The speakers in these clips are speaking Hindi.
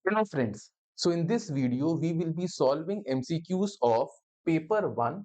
Hello friends. So in this video, we will be solving MCQs of paper one.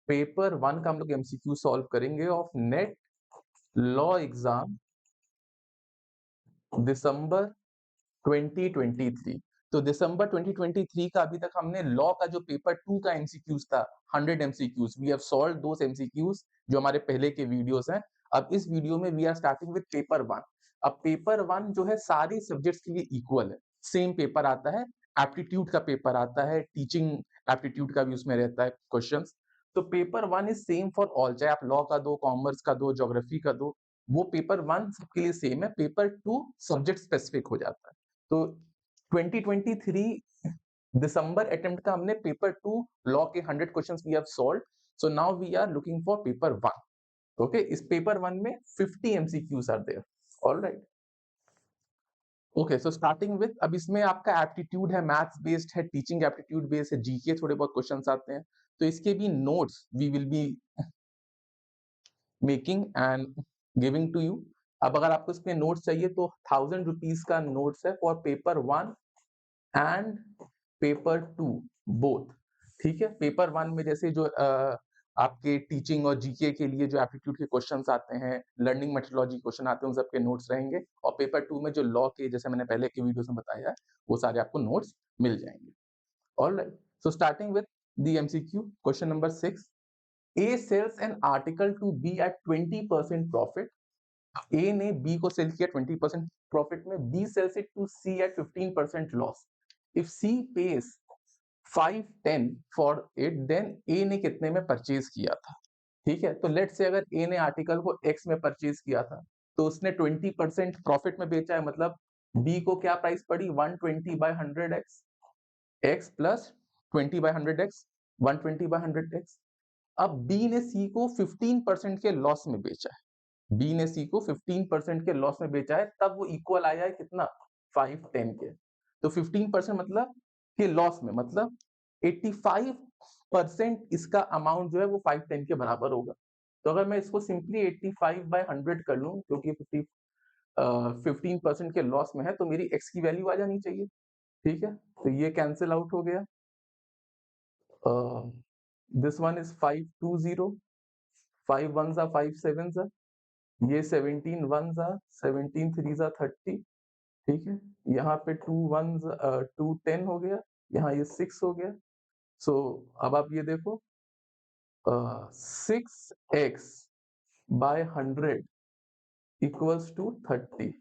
Paper one का हम लोग MCQ सॉल्व करेंगे ऑफ नेट लॉ एग्जाम दिसंबर 2023। तो दिसंबर 2023 का अभी तक हमने लॉ का जो पेपर टू का MCQs था 100 MCQs, we have solve those MCQs जो हमारे पहले के वीडियोस हैं। अब इस वीडियो में we are starting with paper one. अब पेपर वन जो है सारी सब्जेक्ट्स के लिए इक्वल है, सेम पेपर आता है, एप्टीट्यूड का पेपर आता है, टीचिंग एप्टीट्यूड का भी उसमें रहता है क्वेश्चंस। तो paper one is same for all, चाहे आप लॉ का दो, कॉमर्स का दो, ज्योग्राफी का दो, वो पेपर वन सबके लिए सेम है। पेपर टू सब्जेक्ट स्पेसिफिक हो जाता है। तो 2023 दिसंबर अटेम्प्ट का हमने पेपर टू लॉ के 100 questions we have solved. So now we are looking for paper one. Okay, इस पेपर वन में 50 MCQs are there. Alright, okay. So starting with, अब इसमें आपका एप्टीट्यूड है, मैथ्स बेस्ड है, टीचिंग एप्टीट्यूड बेस्ड है, जीके थोड़े बहुत क्वेश्चंस आते हैं। तो इसके भी notes we will be making and giving to you. अब अगर आपको इसमें नोट्स चाहिए तो 1000 रुपीज का नोट्स है for paper one and paper two both. ठीक है, पेपर वन में जैसे जो आपके टीचिंग और जीके के लिए जो एप्टीट्यूड के क्वेश्चंस आते हैं, लर्निंग मेथोडोलॉजी क्वेश्चन आते हैं, उन सबके नोट्स रहेंगे। और पेपर टू में जो लॉ के, जैसे मैंने पहले के वीडियो में बताया है, वो सारे आपको नोट्स मिल जाएंगे। Alright, so starting with the MCQ question number 6। A sells an article to B at 20% profit. A ने B को सेल किया 20% प्रॉफिट में, B sells it to C at 15% loss. If C pays 510 for it, then A ने कितने में परचेज किया था? ठीक है, तो लेट से अगर A ने आर्टिकल को X में परचेज किया था, तो उसने 20% प्रॉफिट में बेचा है, मतलब B को क्या प्राइस पड़ी? 120/100x, X plus 20/100x, 120/100x। अब बी ने सी को 15% के लॉस में बेचा है, बी ने सी को 15% के लॉस में बेचा है, तब वो इक्वल आया है कितना? 510 के। तो 15% मतलब के लॉस में, मतलब 85% इसका अमाउंट जो है वो 510 के बराबर होगा। तो अगर मैं इसको सिंपली 85/100 कर लूं, क्योंकि 15% के लॉस में है, तो मेरी एक्स की वैल्यू आ जानी चाहिए। ठीक है, तो ये कैंसिल आउट हो गया। This one is 520, 5 1s are 5 7s are, ये 17 1s are, 17 3s are 30। ठीक है, यहाँ पे 2 1s 2 10 हो गया, यहाँ ये 6 हो गया। सो अब आप ये देखो, 6x by 100 इक्वल्स टू 30।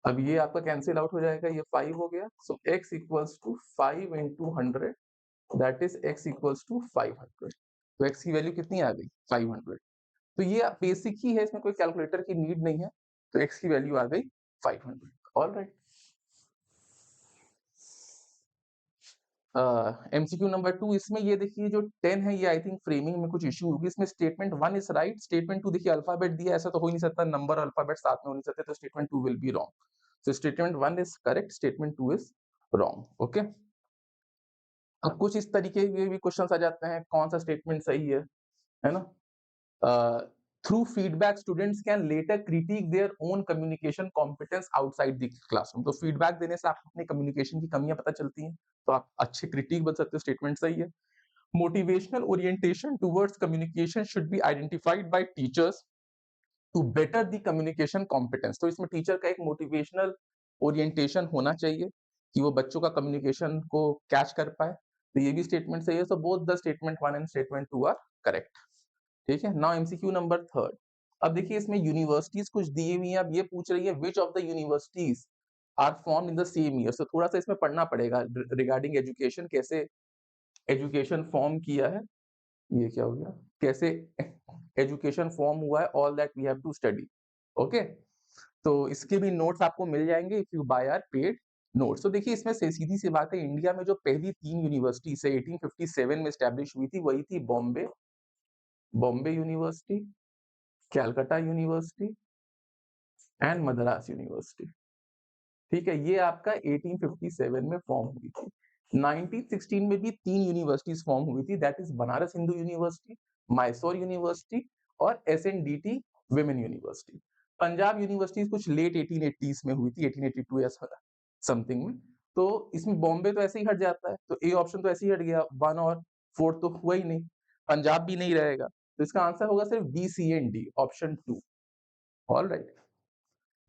अब ये आपका कैंसिल आउट हो जाएगा, ये 5 हो गया। So x equals to 5 into 100, that is x equals to 500। तो x की वैल्यू कितनी आ गई? 500। तो ये बेसिक ही है, इसमें कोई कैलकुलेटर की नीड नहीं है। तो x की वैल्यू आ गई 500। ऑलराइट, MCQ नंबर 2, इसमें ये देखिए जो 10 है, ये आई थिंक फ्रेमिंग में कुछ इश्यू होगी। इसमें स्टेटमेंट 1 इज राइट, स्टेटमेंट 2 देखिए अल्फाबेट दिया, ऐसा तो हो ही नहीं सकता, नंबर और अल्फाबेट साथ में हो नहीं सकते, तो statement 2 will be wrong. So statement 1 is correct, statement 2 is wrong. Okay, अब कुछ इस तरीके के भी क्वेश्चन आ जाते हैं, कौन सा स्टेटमेंट सही है ना? Through feedback students can letter critic their own communication competence outside the classroom. तो फीडबैक देने से आपको अपनी कम्युनिकेशन की कमियां पता चलती हैं, तो आप अच्छे क्रिटिक बन सकते हो, स्टेटमेंट सही है। Motivational orientation towards communication should be identified by teachers to better the communication competence. तो इसमें टीचर का एक मोटिवेशनल ओरिएंटेशन होना चाहिए कि वो बच्चों का कम्युनिकेशन को कैच कर पाए। तो ये भी स्टेटमेंट सही है। So both the statement 1 and statement 2 are correct. ठीक है, नाउ MCQ नंबर 3। अब देखिए इसमें यूनिवर्सिटीज कुछ दी हुई हैं। अब ये पूछ रही है which of the universities are form in the same year. So थोड़ा सा इसमें पढ़ना पड़ेगा रिगार्डिंग एजुकेशन, कैसे एजुकेशन फॉर्म किया है, ये क्या हो गया, कैसे एजुकेशन फॉर्म हुआ है, all that we have to study. Okay, तो इसके भी नोट्स आपको मिल जाएंगे if you buy our paid notes. तो देखिए इसमें से सीधी सी बात है, इंडिया में जो पहली 3 यूनिवर्सिटी से 1857 में स्टैब्लिश हुई थी, वही थी Bombay university, Calcutta university and Madras university. ठीक है, ये आपका 1857 में फॉर्म हुई थी। 1916 में भी 3 यूनिवर्सिटीज फॉर्म हुई थी, that is Banaras Hindu university, Mysore university और SNDT women university. Punjab university कुछ लेट 1880s में हुई थी, 1882 या समथिंग में। तो इसमें बॉम्बे तो ऐसे ही हट जाता है, तो ए ऑप्शन तो ऐसे ही हट गया, 1 और 4 तो हुआ ही नहीं, पंजाब भी नहीं रहेगा, तो इसका आंसर होगा सिर्फ B, C and D, option 2। Alright,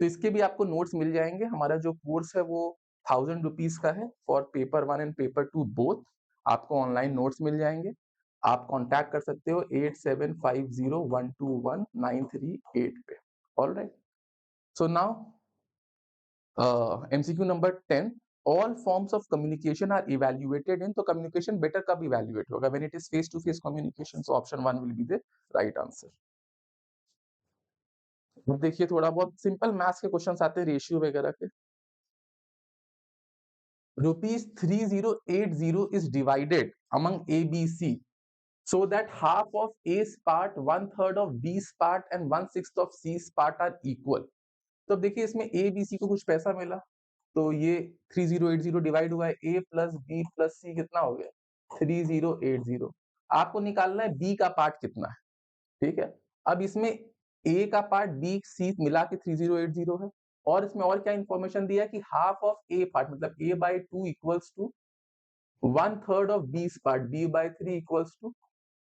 तो इसके भी आपको नोट्स मिल जाएंगे। हमारा जो कोर्स है वो 1000 रुपीज का है for paper 1 and paper 2 both. आपको ऑनलाइन नोट्स मिल जाएंगे। आप कांटेक्ट कर सकते हो 8750121938 पे। Alright, so now MCQ number 10, all forms of communication are evaluated in, तो communication better कब evaluate होगा, when it is face to face communication, so option 1 will be the right answer। अब देखिए थोड़ा बहुत सिंपल मैथ्स के क्वेश्चंस आते हैं रेशियो वगैरह के। Rupees 3080 is divided among ABC so that half of A's part, 1/3 of B's part and 1/6 of C's part are equal। तो अब देखिए इसमें A B C को कुछ पैसा मिला, तो ये 3080 डिवाइड हुआ है, A plus B plus C कितना हो गया 3080। आपको निकालना है B का पार्ट कितना है, ठीक है। अब इसमें A का पार्ट B C मिला के 3080 है, और इसमें और क्या इंफॉर्मेशन दिया कि हाफ ऑफ A पार्ट मतलब A/2 equals to 1/3 of B part B/3 equals to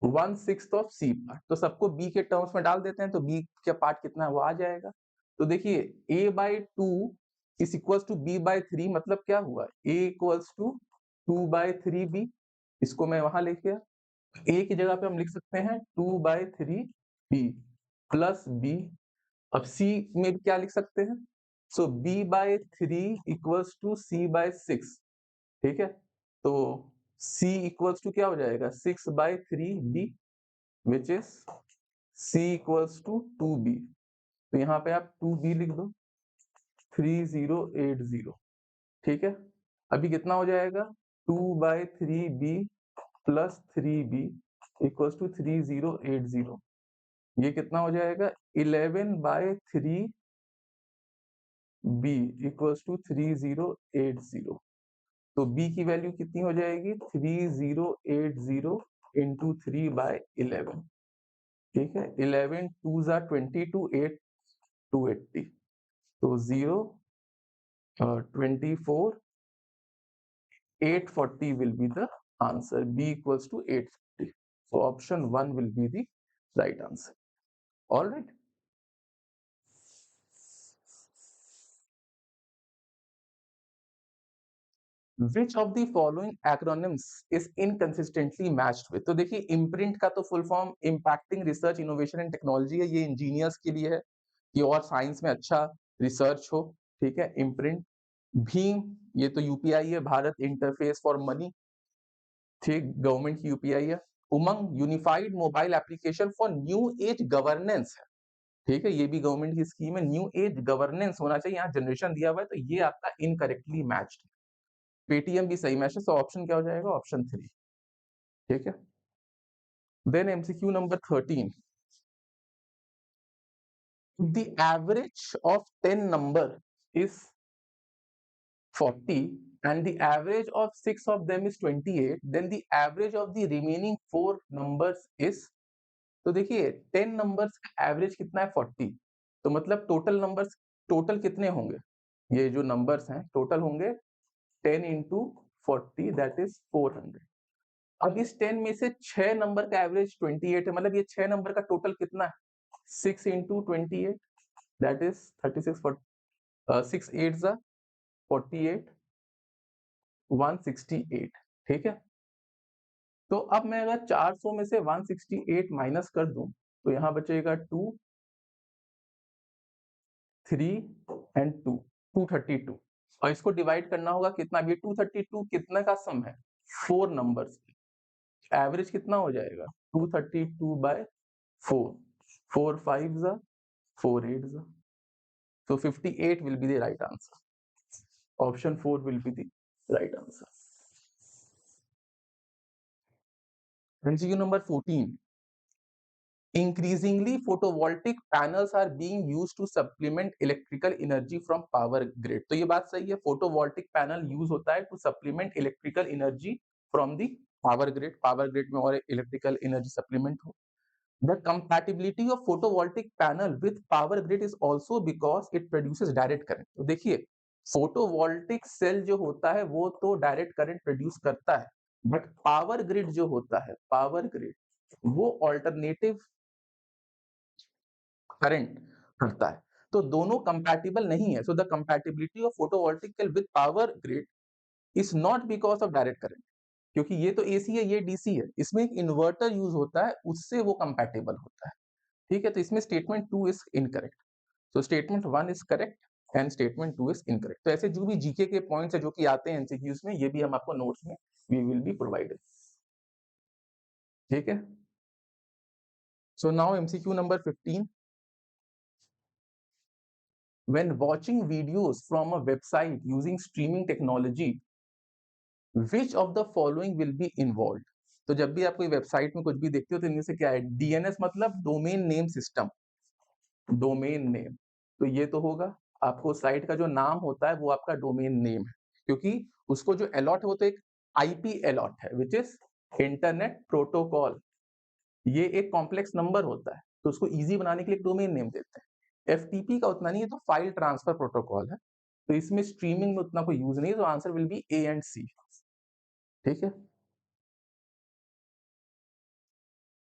1/6 of C part. तो सबको B के टर्म्स में डाल देते हैं, तो B का पार्ट कितना है वो आ जाएगा। तो देखिए A/2 is equals to B/3 मतलब क्या हुआ, A इक्वल्स टू 2/3B। इसको मैं वहां लिख गया, A की जगह पे हम लिख सकते हैं 2/3B प्लस B। अब C में क्या लिख सकते हैं, सो B/3 इक्वल्स टू C/6, ठीक है। तो C इक्वल्स टू क्या हो जाएगा 6/3B which is C equals to 2B। तो यहाँ पे आप 2B लिख दो, 3080, ठीक है। अभी कितना हो जाएगा 2/3B plus 3B equals to 3080। ये कितना हो जाएगा 11/3B इक्वल्स टू 3080। तो B की वैल्यू कितनी हो जाएगी 3080 इंटू 3/11, ठीक है। 11 2 जा 22, 8 280, तो 0 24 840 will be the answer। B equals to 840, so option 1 will be the right answer। all right, which of the following acronyms is inconsistently matched with। तो देखिए इम्प्रिंट का तो full form impacting research innovation and technology है, ये इंजीनियर्स के लिए है कि और साइंस में अच्छा रिसर्च हो, ठीक है। इम्प्रिंट, भीम ये तो यूपीआई है, भारत इंटरफेस फॉर मनी, ठीक, गवर्नमेंट की यूपीआई है। UMANG unified mobile application for new age governance है, ठीक है, ये भी गवर्नमेंट की स्कीम है, न्यू एज गवर्नेंस होना चाहिए, यहाँ जनरेशन दिया हुआ है, तो ये आपका इनकरेक्टली मैच्ड है। पेटीएम भी सही मैच है, सो ऑप्शन क्या हो जाएगा ऑप्शन 3, ठीक है। Then MCQ number 13, the average of 10 number is 40 and the average of 6 of them is 28, then the average of the remaining 4 numbers is। तो देखिए 10 नंबर्स का एवरेज कितना है 40, तो मतलब टोटल नंबर्स टोटल कितने होंगे, ये जो नंबर्स हैं टोटल होंगे 10 इंटू 40 दैट इज 400। अब इस 10 में से 6 नंबर का एवरेज 28 है, मतलब ये 6 नंबर का टोटल कितना है 6 इंटू 28 दैट इज 36, 6 8 48 168, ठीक है। तो अब मैं अगर 400 में से 168 माइनस कर दूं तो यहां बचेगा 2 3 एंड 2 232, और इसको डिवाइड करना होगा कितना, ये 232 कितने का सम है 4 नंबर्स, एवरेज कितना हो जाएगा 232/4, 4 5 जा 4 8 जा, so 58 will be the right answer। option 4 will be the right answer। MCQ number 14, increasingly photovoltaic panels are being used to supplement electrical energy from power grid। तो ये बात सही है, photovoltaic panel यूज होता है to supplement electrical energy from the power grid, power grid में और electrical energy supplement हो। The compatibility of photovoltaic panel with power grid is also because it produces direct current। तो देखिए फोटोवोल्टिक सेल जो होता है वो तो डायरेक्ट करंट प्रोड्यूस करता है, बट पावर ग्रिड जो होता है, पावर ग्रिड, वो अल्टरनेटिव करंट करता है। तो दोनों कंपैटिबल नहीं है। So the compatibility of photovoltaic cell with power grid is not because of direct current, क्योंकि ये तो एसी है, ये डीसी है, इसमें एक इन्वर्टर यूज होता है, उससे वो कंपैटिबल होता है। ठीक है, तो इसमें statement 2 is incorrect. So statement 1 is correct and statement 2 is incorrect. तो ऐसे जो भी जीके के पॉइंट्स है जो कि आते हैं एमसीक्यूज में, ये भी हम आपको नोट्स में वी विल बी प्रोवाइडेड। ठीक है, so now MCQ number 15। When watching videos from a website using streaming technology, which of the following will be involved? तो जब भी आप कोई वेबसाइट में कुछ भी देखते हो तो इनमें से क्या है? डीएनएस मतलब domain name system, domain name. तो ये तो होगा, आपको साइट का जो नाम होता है वो आपका डोमेन नेम है, क्योंकि उसको जो अलॉट है वो तो एक आईपी अलॉट है, विच इज इंटरनेट प्रोटोकॉल। ये एक कॉम्प्लेक्स नंबर होता है, तो उसको इजी बनाने के लिए डोमेन नेम देते हैं। एफटीपी का उतना नहीं है, तो फाइल ट्रांसफर प्रोटोकॉल है, तो इसमें स्ट्रीमिंग में उतना कोई यूज नहीं है, तो answer will be A and C. ठीक है,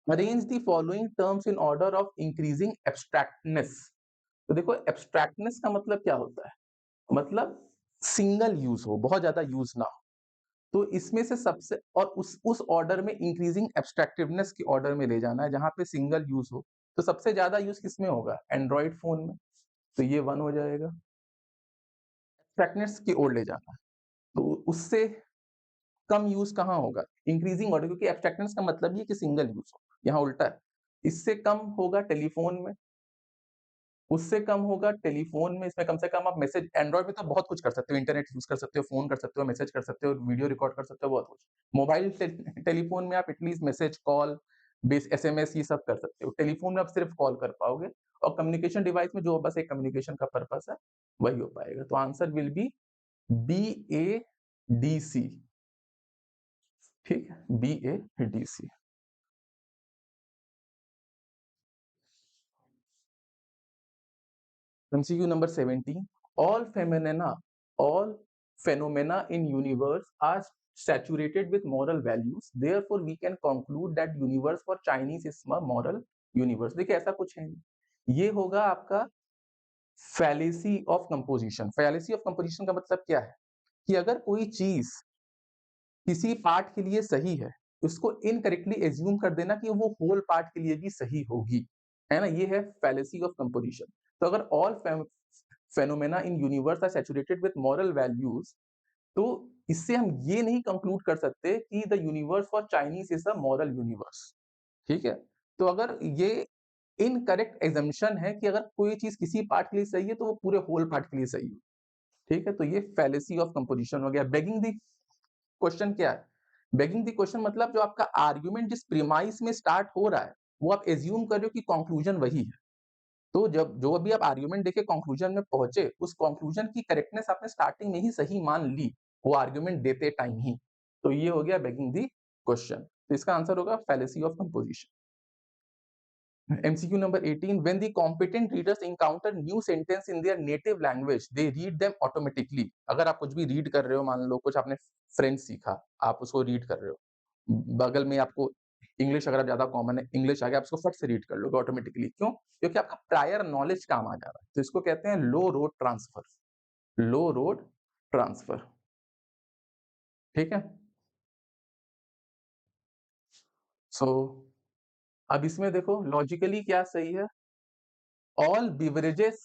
arrange the following terms in order of increasing abstractness. तो देखो, एब्स्ट्रैक्टनेस का मतलब क्या होता है? मतलब सिंगल यूज हो, बहुत ज्यादा यूज ना हो। तो इसमें से सबसे, और उस ऑर्डर में इंक्रीजिंग एब्स्ट्रैक्टिवनेस के ऑर्डर में ले जाना है, जहां पे सिंगल यूज हो। तो सबसे ज्यादा यूज किसमें होगा? एंड्रॉइड फोन में, तो ये 1 हो जाएगा। एब्स्ट्रैक्टनेस की ओर ले जाना है, तो उससे कम यूज कहाँ होगा? इंक्रीजिंग ऑर्डर, क्योंकि एब्स्ट्रैक्टनेस का मतलब ये कि सिंगल यूज हो, यहाँ उल्टा है। इससे कम होगा टेलीफोन में, उससे कम होगा टेलीफोन में। इसमें कम से कम आप मैसेज, एंड्रॉइड में तो बहुत कुछ कर सकते हो, इंटरनेट यूज कर सकते हो, फोन कर सकते हो, मैसेज कर सकते हो, वीडियो रिकॉर्ड कर सकते हो, बहुत कुछ। मोबाइल टेलीफोन में आप at least message, call, base SMS, ये सब कर सकते हो। टेलीफोन में आप सिर्फ कॉल कर पाओगे, और कम्युनिकेशन डिवाइस में जो बस एक कम्युनिकेशन का पर्पस है वही हो पाएगा। तो answer will be B A D C. ठीक है, B A D C. MCQ number 17. All phenomena in universe are saturated with moral values. Therefore, we can conclude that universe for Chinese is a moral universe. देखिए, ऐसा कुछ है नहीं। ये होगा आपका fallacy of composition. Fallacy of composition का मतलब क्या है? कि अगर कोई चीज किसी पार्ट के लिए सही है, उसको इनकरेक्टली एज्यूम कर देना कि वो होल पार्ट के लिए भी सही होगी, है ना? ये है fallacy of composition. तो अगर all phenomena in universe are saturated with moral values, तो इससे हम ये नहीं कंक्लूड कर सकते कि the universe for Chinese is a moral universe. ठीक है, तो अगर ये इनकरेक्ट एजम्पशन है कि अगर कोई चीज किसी पार्ट के लिए सही है तो वो पूरे होल पार्ट के लिए सही है। ठीक है, तो ये फैलेसी ऑफ कंपोजिशन हो गया। बेगिंग द क्वेश्चन क्या है? बेगिंग द क्वेश्चन मतलब जो आपका आर्ग्यूमेंट जिस प्रीमाइस में स्टार्ट हो रहा है, वो आप एज्यूम कर रहे हो कि कंक्लूजन वही है। तो जब जो अभी आप आर्ग्यूमेंट देके कंक्लूजन में पहुंचे, उस कंक्लूजन की करेक्टनेस आपने स्टार्टिंग में ही सही मान ली, वो आर्ग्यूमेंट देते टाइम ही। तो ये हो गया बेगिंग दी क्वेश्चन। तो इसका आंसर होगा fallacy of composition. MCQ number 18. When the competent readers encounter new sentence in their native language, they read them automatically. अगर आप कुछ भी रीड कर रहे हो, मान लो कुछ आपने फ्रेंच सीखा, आप उसको रीड कर रहे हो, बगल में आपको इंग्लिश अगर आप ज्यादा कॉमन है, इंग्लिश आ गया, आप उसको फट से रीड कर लोगे ऑटोमेटिकली। क्यों? क्योंकि आपका प्रायर नॉलेज काम आ जा रहा है। तो इसको कहते हैं लो रोड ट्रांसफर, लो रोड ट्रांसफर। ठीक है, सो अब इसमें देखो लॉजिकली क्या सही है? All beverages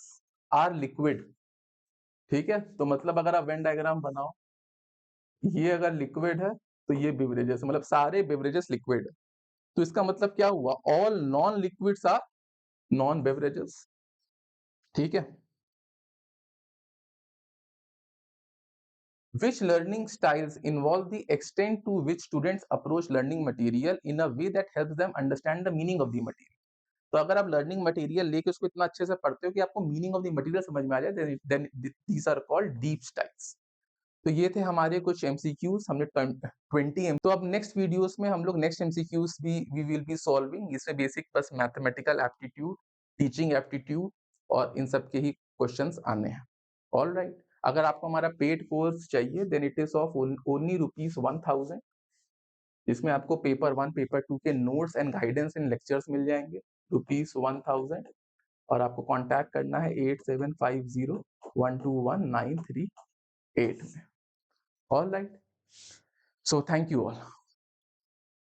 are liquid. ठीक है, तो मतलब अगर आप वेन डायग्राम बनाओ, ये अगर लिक्विड है तो ये बिवरेजेस, मतलब सारे बिवरेजेस लिक्विड है। तो इसका मतलब क्या हुआ? All non liquids are non beverages. ठीक है, which learning styles involve the extent to which students approach learning material in a way that helps them understand the meaning of the material. तो अगर आप लर्निंग मटेरियल लेके उसको इतना अच्छे से पढ़ते हो कि आपको मीनिंग ऑफ द मटेरियल समझ में आ जाए, then these are called deep styles. तो ये थे हमारे कुछ एमसीक्यूज, हमने 20 तो अब नेक्स्ट वीडियोस में हम लोग नेक्स्ट एमसीक्यूज भी वी विल बी सॉल्विंग। इसमें बेसिक बस मैथमेटिकल एप्टीट्यूड, टीचिंग एप्टीट्यूड और इन सब के ही क्वेश्चंस आने हैं। ऑल राइट, अगर आपको हमारा पेड कोर्स चाहिए then it is of only ₹1000, जिसमें आपको पेपर 1 पेपर 2 के notes and guidance in lectures मिल जाएंगे ₹1000, और आपको कांटेक्ट करना है 8750121938 में। All right, so thank you all.